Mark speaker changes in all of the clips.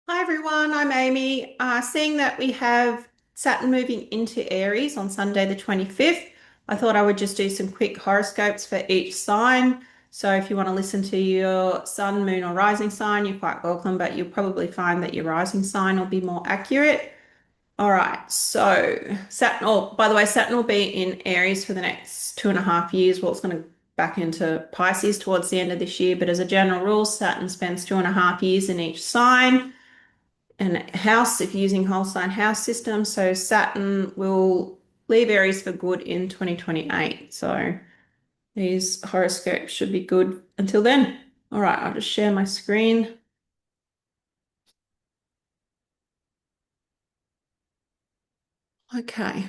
Speaker 1: Hi everyone, I'm Amy. Seeing that we have Saturn moving into Aries on Sunday the 25th, I thought I would just do some quick horoscopes for each sign. So if you want to listen to your sun, moon, or rising sign, you're quite welcome, but you'll probably find that your rising sign will be more accurate. All right, so Saturn, oh, by the way, Saturn will be in Aries for the next 2.5 years. Well, it's going to back into Pisces towards the end of this year, but as a general rule, Saturn spends 2.5 years in each sign and house if you're using whole sign house system. So Saturn will leave Aries for good in 2028. So these horoscopes should be good until then. All right, I'll just share my screen. Okay.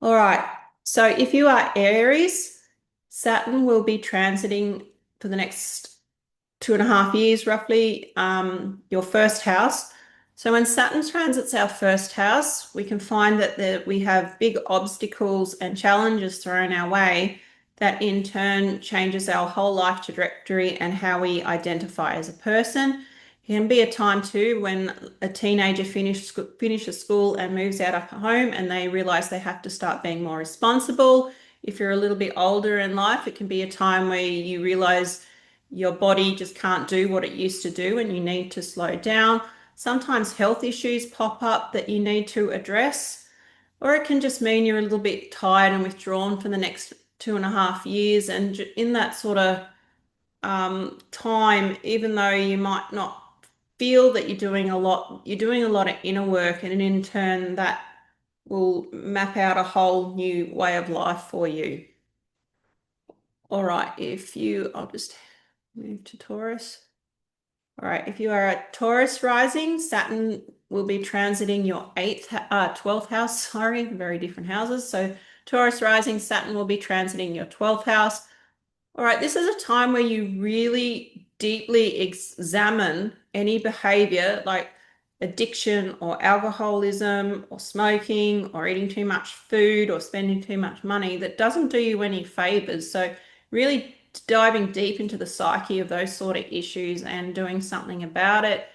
Speaker 1: All right. So if you are Aries, Saturn will be transiting for the next 2.5 years, roughly, your first house. So when Saturn transits our first house, we can find that we have big obstacles and challenges thrown our way that in turn changes our whole life trajectory and how we identify as a person. It can be a time too when a teenager finishes school and moves out of home and they realize they have to start being more responsible. If you're a little bit older in life, it can be a time where you realize your body just can't do what it used to do and you need to slow down. Sometimes health issues pop up that you need to address, or it can just mean you're a little bit tired and withdrawn for the next 2.5 years. And in that sort of time, even though you might not feel that you're doing a lot of inner work, and in turn, that will map out a whole new way of life for you. All right, I'll just move to Taurus. All right, if you are a Taurus rising, Saturn will be transiting your 12th house, sorry, very different houses. So Taurus rising, Saturn will be transiting your 12th house. All right, this is a time where you really deeply examine any behavior like addiction or alcoholism or smoking or eating too much food or spending too much money that doesn't do you any favors. So really diving deep into the psyche of those sort of issues and doing something about it.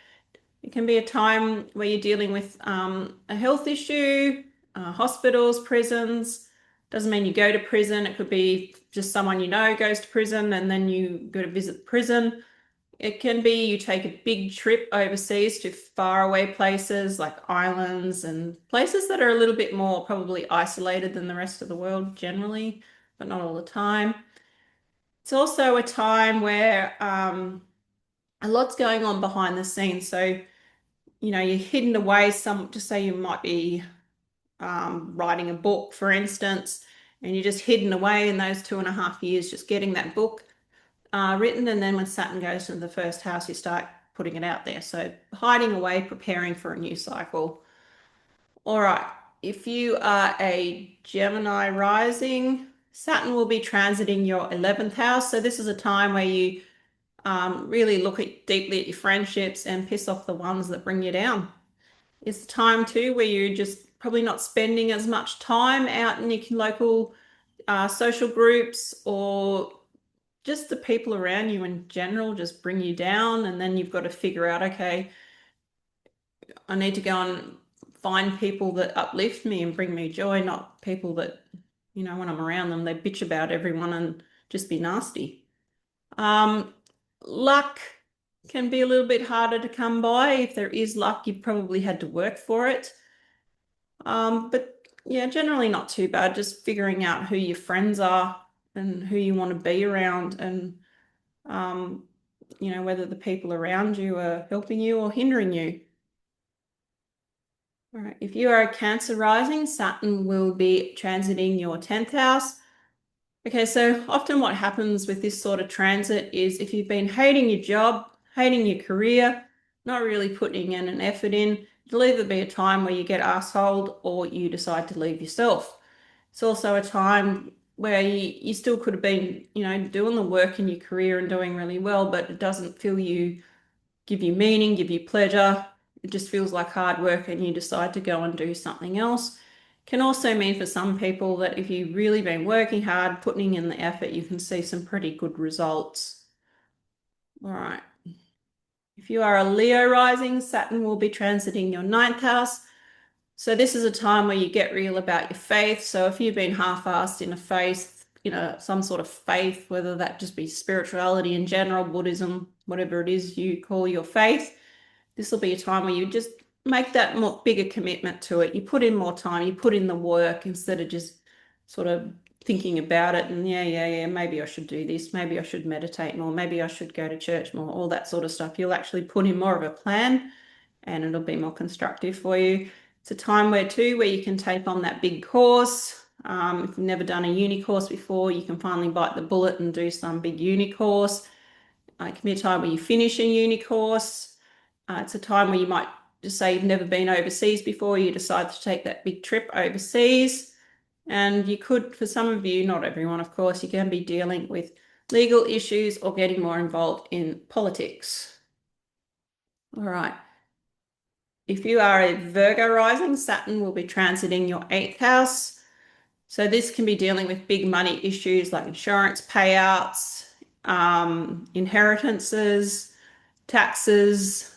Speaker 1: It can be a time where you're dealing with a health issue, hospitals, prisons. Doesn't mean you go to prison. It could be just someone you know goes to prison and then you go to visit prison. It can be you take a big trip overseas to faraway places like islands and places that are a little bit more probably isolated than the rest of the world generally, but not all the time. It's also a time where a lot's going on behind the scenes. So you're hidden away just say you might be writing a book, for instance, and you're just hidden away in those 2.5 years, just getting that book written. And then when Saturn goes into the first house, you start putting it out there. So hiding away, preparing for a new cycle. All right. If you are a Gemini rising, Saturn will be transiting your 11th house. So this is a time where you really look deeply at your friendships and piss off the ones that bring you down. It's the time too where you're just probably not spending as much time out in your local social groups, or just the people around you in general just bring you down. And then you've got to figure out, okay, I need to go and find people that uplift me and bring me joy, not people that, when I'm around them, they bitch about everyone and just be nasty. Um, Luck can be a little bit harder to come by. If there is luck, you've probably had to work for it. But yeah, generally not too bad. Just figuring out who your friends are and who you want to be around, and um, whether the people around you are helping you or hindering you. All right. If you are a Cancer rising, Saturn will be transiting your 10th house. Okay, so often what happens with this sort of transit is if you've been hating your job, hating your career, not really putting in an effort in, it'll either be a time where you get assholed or you decide to leave yourself. It's also a time where you still could have been, doing the work in your career and doing really well, but it doesn't give you meaning, give you pleasure. It just feels like hard work and you decide to go and do something else. Can also mean for some people that if you've really been working hard, putting in the effort, you can see some pretty good results. All right. If you are a Leo rising, Saturn will be transiting your ninth house. So this is a time where you get real about your faith. So if you've been half-assed in a faith, some sort of faith, whether that just be spirituality in general, Buddhism, whatever it is you call your faith, this will be a time where you just make that more bigger commitment to it. You put in more time, you put in the work instead of just sort of thinking about it and maybe I should do this, maybe I should meditate more, maybe I should go to church more, all that sort of stuff. You'll actually put in more of a plan and it'll be more constructive for you. It's a time where you can take on that big course. If you've never done a uni course before, you can finally bite the bullet and do some big uni course. It can be a time where you finish a uni course. It's a time where you might just say you've never been overseas before, you decide to take that big trip overseas. And you could, for some of you, not everyone, of course, you can be dealing with legal issues or getting more involved in politics. All right. If you are a Virgo rising, Saturn will be transiting your eighth house. So this can be dealing with big money issues like insurance payouts, inheritances, taxes.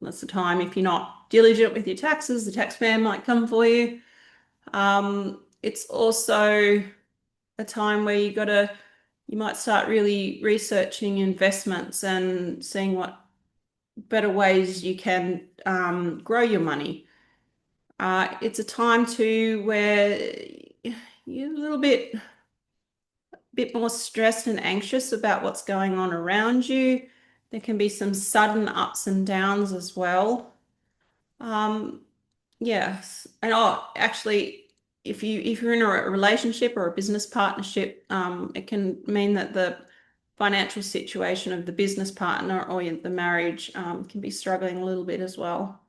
Speaker 1: That's the time if you're not diligent with your taxes, the tax man might come for you. It's also a time where you might start really researching investments and seeing what better ways you can grow your money. It's a time too where you're a little bit more stressed and anxious about what's going on around you. There can be some sudden ups and downs as well. Yes, and actually, if you're in a relationship or a business partnership, it can mean that the financial situation of the business partner or the marriage can be struggling a little bit as well.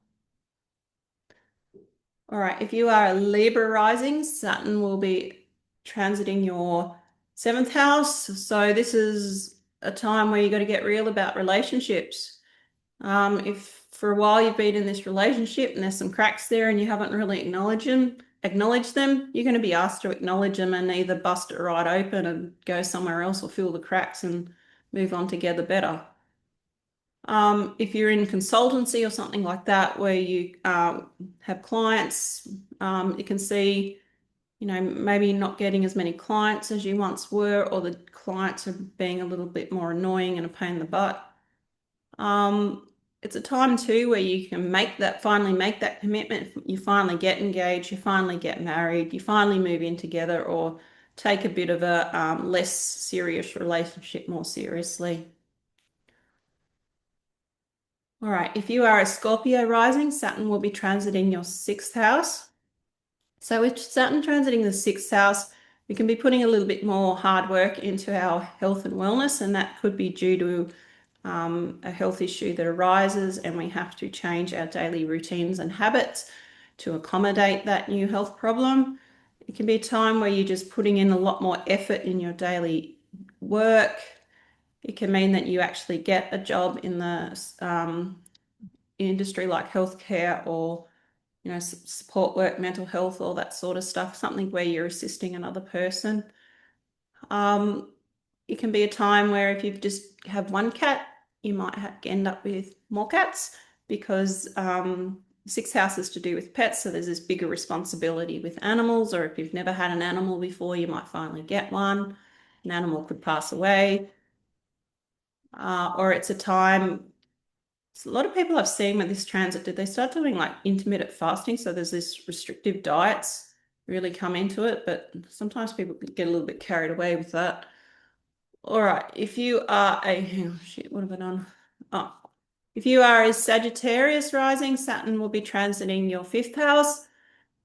Speaker 1: All right, if you are a Libra rising, Saturn will be transiting your seventh house. So this is a time where you got to get real about relationships. If for a while you've been in this relationship and there's some cracks there and you haven't really acknowledged them, you're going to be asked to acknowledge them and either bust it right open and go somewhere else or fill the cracks and move on together better. If you're in consultancy or something like that where you have clients, you can see, maybe not getting as many clients as you once were, or the clients are being a little bit more annoying and a pain in the butt. It's a time too where you can finally make that commitment. You finally get engaged, you finally get married, you finally move in together or take a bit of a less serious relationship more seriously. All right, if you are a Scorpio rising, Saturn will be transiting your sixth house. So with Saturn transiting the sixth house, we can be putting a little bit more hard work into our health and wellness, and that could be due to a health issue that arises and we have to change our daily routines and habits to accommodate that new health problem. It can be a time where you're just putting in a lot more effort in your daily work. It can mean that you actually get a job in the industry like healthcare or support work, mental health, all that sort of stuff, something where you're assisting another person. It can be a time where if you just have one cat, you might end up with more cats because sixth house is to do with pets, so there's this bigger responsibility with animals, or if you've never had an animal before, you might finally get one. An animal could pass away. Or it's a time, so a lot of people I've seen with this transit, did they start doing like intermittent fasting? So there's this restrictive diets really come into it, but sometimes people get a little bit carried away with that. All right, if you are what have I done? Oh, if you are a Sagittarius rising, Saturn will be transiting your fifth house.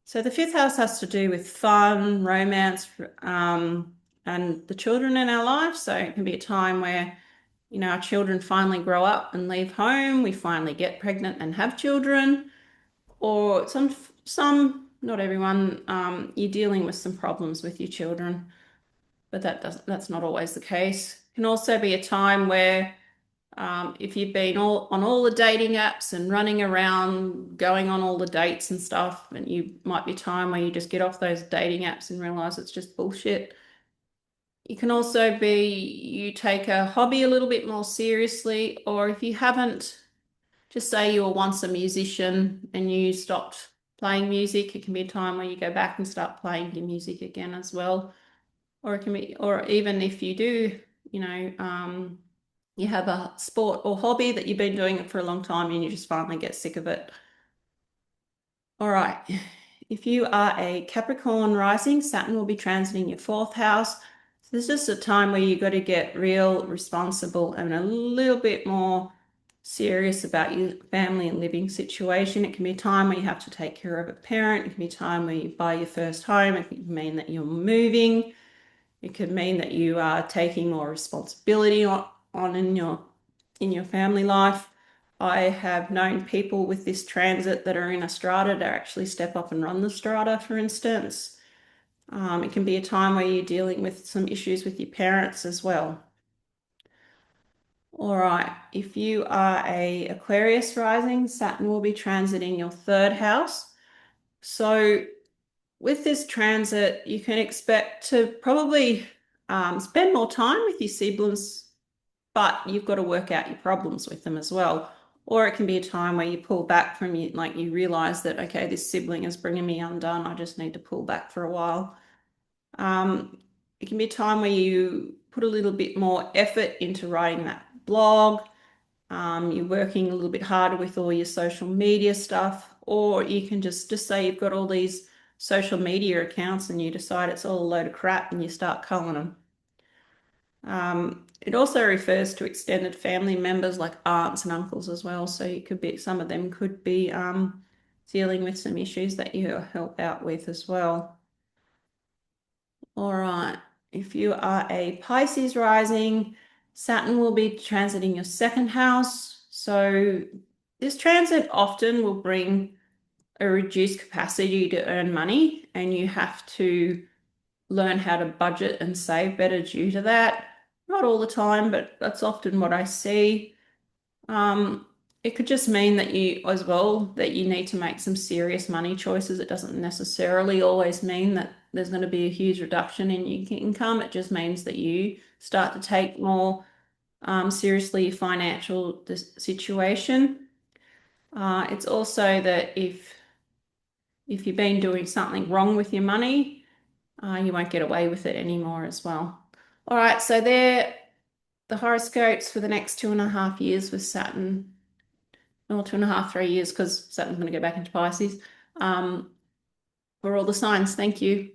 Speaker 1: So the fifth house has to do with fun, romance, and the children in our life. So it can be a time where, our children finally grow up and leave home. We finally get pregnant and have children. Or some, not everyone, you're dealing with some problems with your children. But that's not always the case. It can also be a time where if you've been on all the dating apps and running around, going on all the dates and stuff, and you might be a time where you just get off those dating apps and realize it's just bullshit. It can also be you take a hobby a little bit more seriously, or if you haven't just say you were once a musician and you stopped playing music. It can be a time where you go back and start playing your music again as well. Or it can be, or even if you do, you have a sport or hobby that you've been doing it for a long time and you just finally get sick of it. All right. If you are a Capricorn rising, Saturn will be transiting your fourth house. So this is just a time where you've got to get real, responsible, and a little bit more serious about your family and living situation. It can be a time where you have to take care of a parent. It can be a time where you buy your first home. It can mean that you're moving. It could mean that you are taking more responsibility on in your family life. I have known people with this transit that are in a strata to actually step up and run the strata, for instance. It can be a time where you're dealing with some issues with your parents as well. All right, if you are a Aquarius rising, Saturn will be transiting your third house. So with this transit, you can expect to probably spend more time with your siblings, but you've got to work out your problems with them as well. Or it can be a time where you pull back from you, like you realize that, okay, this sibling is bringing me undone. I just need to pull back for a while. It can be a time where you put a little bit more effort into writing that blog. You're working a little bit harder with all your social media stuff, or you can just say you've got all these social media accounts and you decide it's all a load of crap and you start culling them. It also refers to extended family members like aunts and uncles as well. So you could be, some of them could be dealing with some issues that you help out with as well. All right. If you are a Pisces rising, Saturn will be transiting your second house. So this transit often will bring a reduced capacity to earn money, and you have to learn how to budget and save better due to that. Not all the time, but that's often what I see. It could just mean that you, as well, that you need to make some serious money choices. It doesn't necessarily always mean that there's going to be a huge reduction in your income. It just means that you start to take more seriously your financial situation. It's also that if you've been doing something wrong with your money, you won't get away with it anymore as well. All right, so they're the horoscopes for the next 2.5 years with Saturn, or 2.5, 3 years, because Saturn's going to go back into Pisces, for all the signs. Thank you.